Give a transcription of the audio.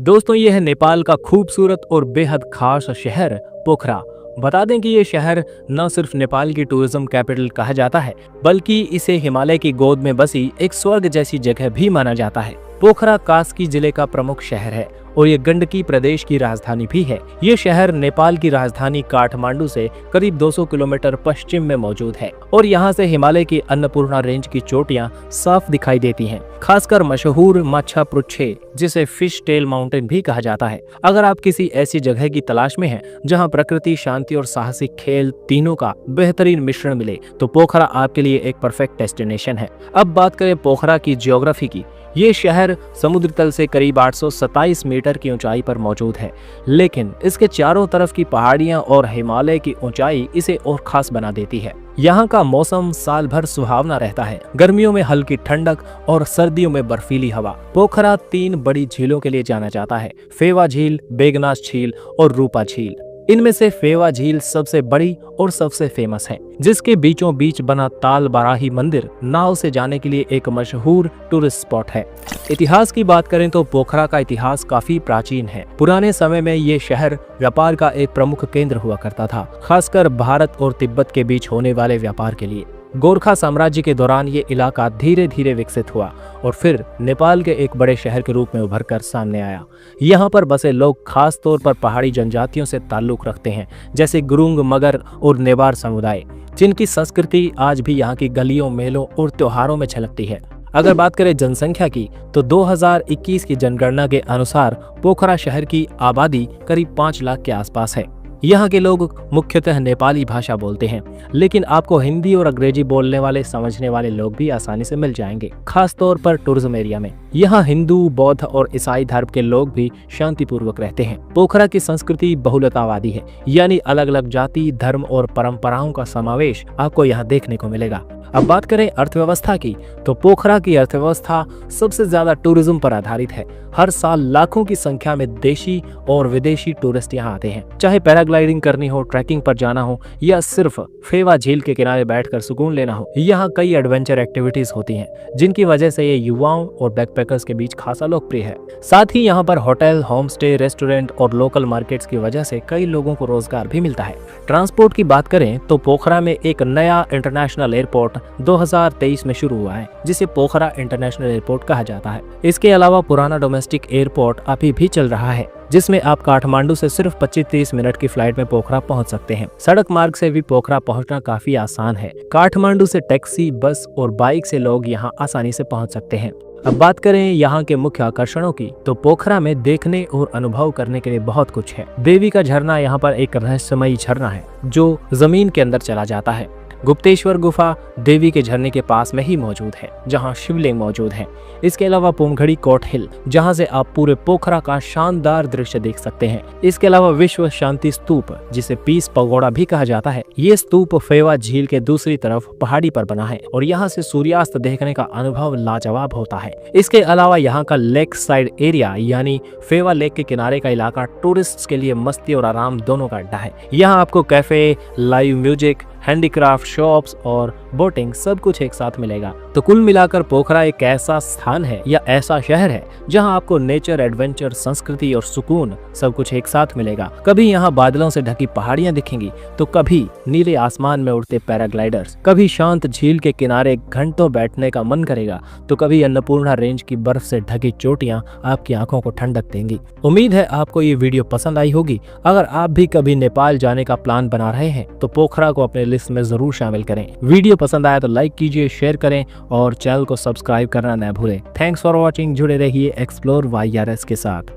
दोस्तों ये है नेपाल का खूबसूरत और बेहद खास शहर पोखरा। बता दें कि ये शहर न सिर्फ नेपाल की टूरिज्म कैपिटल कहा जाता है, बल्कि इसे हिमालय की गोद में बसी एक स्वर्ग जैसी जगह भी माना जाता है। पोखरा कास्की जिले का प्रमुख शहर है और ये गंडकी प्रदेश की राजधानी भी है। ये शहर नेपाल की राजधानी काठमांडू से करीब 200 किलोमीटर पश्चिम में मौजूद है और यहाँ से हिमालय की अन्नपूर्णा रेंज की चोटियाँ साफ दिखाई देती हैं। खासकर मशहूर माछा पुच्छे, जिसे फिश टेल माउंटेन भी कहा जाता है। अगर आप किसी ऐसी जगह की तलाश में हैं जहाँ प्रकृति, शांति और साहसिक खेल तीनों का बेहतरीन मिश्रण मिले, तो पोखरा आपके लिए एक परफेक्ट डेस्टिनेशन है। अब बात करें पोखरा की ज्योग्राफी की। ये शहर समुद्र तल से करीब 827 मीटर की ऊंचाई पर मौजूद है, लेकिन इसके चारों तरफ की पहाड़ियां और हिमालय की ऊंचाई इसे और खास बना देती है। यहाँ का मौसम साल भर सुहावना रहता है। गर्मियों में हल्की ठंडक और सर्दियों में बर्फीली हवा। पोखरा 3 बड़ी झीलों के लिए जाना जाता है: फेवा झील, बेगनास झील और रूपा झील। इनमें से फेवा झील सबसे बड़ी और सबसे फेमस है, जिसके बीचों बीच बना ताल बाराही मंदिर नाव से जाने के लिए एक मशहूर टूरिस्ट स्पॉट है। इतिहास की बात करें तो पोखरा का इतिहास काफी प्राचीन है। पुराने समय में ये शहर व्यापार का एक प्रमुख केंद्र हुआ करता था, खासकर भारत और तिब्बत के बीच होने वाले व्यापार के लिए। गोरखा साम्राज्य के दौरान ये इलाका धीरे धीरे विकसित हुआ और फिर नेपाल के एक बड़े शहर के रूप में उभरकर सामने आया। यहाँ पर बसे लोग खास तौर पर पहाड़ी जनजातियों से ताल्लुक रखते हैं, जैसे गुरुंग, मगर और नेवार समुदाय, जिनकी संस्कृति आज भी यहाँ की गलियों, मेलों और त्योहारों में झलकती है। अगर बात करें जनसंख्या की, तो 2021 की जनगणना के अनुसार पोखरा शहर की आबादी करीब 5 लाख के आसपास है। यहाँ के लोग मुख्यतः नेपाली भाषा बोलते हैं, लेकिन आपको हिंदी और अंग्रेजी बोलने वाले, समझने वाले लोग भी आसानी से मिल जाएंगे, खास तौर पर टूरिज्म एरिया में। यहाँ हिंदू, बौद्ध और ईसाई धर्म के लोग भी शांतिपूर्वक रहते हैं। पोखरा की संस्कृति बहुलतावादी है, यानी अलग अलग जाति, धर्म और परंपराओं का समावेश आपको यहाँ देखने को मिलेगा। अब बात करें अर्थव्यवस्था की, तो पोखरा की अर्थव्यवस्था सबसे ज्यादा टूरिज्म पर आधारित है। हर साल लाखों की संख्या में देशी और विदेशी टूरिस्ट यहाँ आते हैं। चाहे पैराग्लाइडिंग करनी हो, ट्रैकिंग पर जाना हो या सिर्फ फेवा झील के किनारे बैठकर सुकून लेना हो, यहाँ कई एडवेंचर एक्टिविटीज होती हैं, जिनकी वजह से ये युवाओं और बैकपैकर्स के बीच खासा लोकप्रिय है। साथ ही यहाँ पर होटल, होम स्टे, रेस्टोरेंट और लोकल मार्केट्स की वजह से कई लोगों को रोजगार भी मिलता है। ट्रांसपोर्ट की बात करें तो पोखरा में एक नया इंटरनेशनल एयरपोर्ट 2023 में शुरू हुआ है, जिसे पोखरा इंटरनेशनल एयरपोर्ट कहा जाता है। इसके अलावा पुराना डोमेस्टिक एयरपोर्ट अभी भी चल रहा है, जिसमें आप काठमांडू से सिर्फ 25-30 मिनट की फ्लाइट में पोखरा पहुंच सकते हैं। सड़क मार्ग से भी पोखरा पहुंचना काफी आसान है। काठमांडू से टैक्सी, बस और बाइक से लोग यहां आसानी से पहुंच सकते हैं। अब बात करें यहाँ के मुख्य आकर्षणों की, तो पोखरा में देखने और अनुभव करने के लिए बहुत कुछ है। देवी का झरना यहाँ पर एक रहस्यमयी झरना है जो जमीन के अंदर चला जाता है। गुप्तेश्वर गुफा देवी के झरने के पास में ही मौजूद है, जहां शिवलिंग मौजूद है। इसके अलावा पुमघड़ी कोट हिल, जहां से आप पूरे पोखरा का शानदार दृश्य देख सकते हैं। इसके अलावा विश्व शांति स्तूप, जिसे पीस पगोड़ा भी कहा जाता है, ये स्तूप फेवा झील के दूसरी तरफ पहाड़ी पर बना है और यहाँ से सूर्यास्त देखने का अनुभव लाजवाब होता है। इसके अलावा यहाँ का लेक साइड एरिया यानी फेवा लेक के किनारे का इलाका टूरिस्ट के लिए मस्ती और आराम दोनों का अड्डा है। यहाँ आपको cafe, live music, handicraft shops और बोटिंग सब कुछ एक साथ मिलेगा। तो कुल मिलाकर पोखरा एक ऐसा स्थान है या ऐसा शहर है जहां आपको नेचर, एडवेंचर, संस्कृति और सुकून सब कुछ एक साथ मिलेगा। कभी यहाँ बादलों से ढकी पहाड़ियां दिखेंगी, तो कभी नीले आसमान में उड़ते पैराग्लाइडर्स, कभी शांत झील के किनारे घंटों बैठने का मन करेगा, तो कभी अन्नपूर्णा रेंज की बर्फ से ढकी चोटियां आपकी आंखों को ठंडक देंगी। उम्मीद है आपको ये वीडियो पसंद आई होगी। अगर आप भी कभी नेपाल जाने का प्लान बना रहे हैं तो पोखरा को अपने लिस्ट में जरूर शामिल करें। वीडियो पसंद आया तो लाइक कीजिए, शेयर करें और चैनल को सब्सक्राइब करना न भूलें। Thanks for watching. जुड़े रहिए एक्सप्लोर YRS के साथ।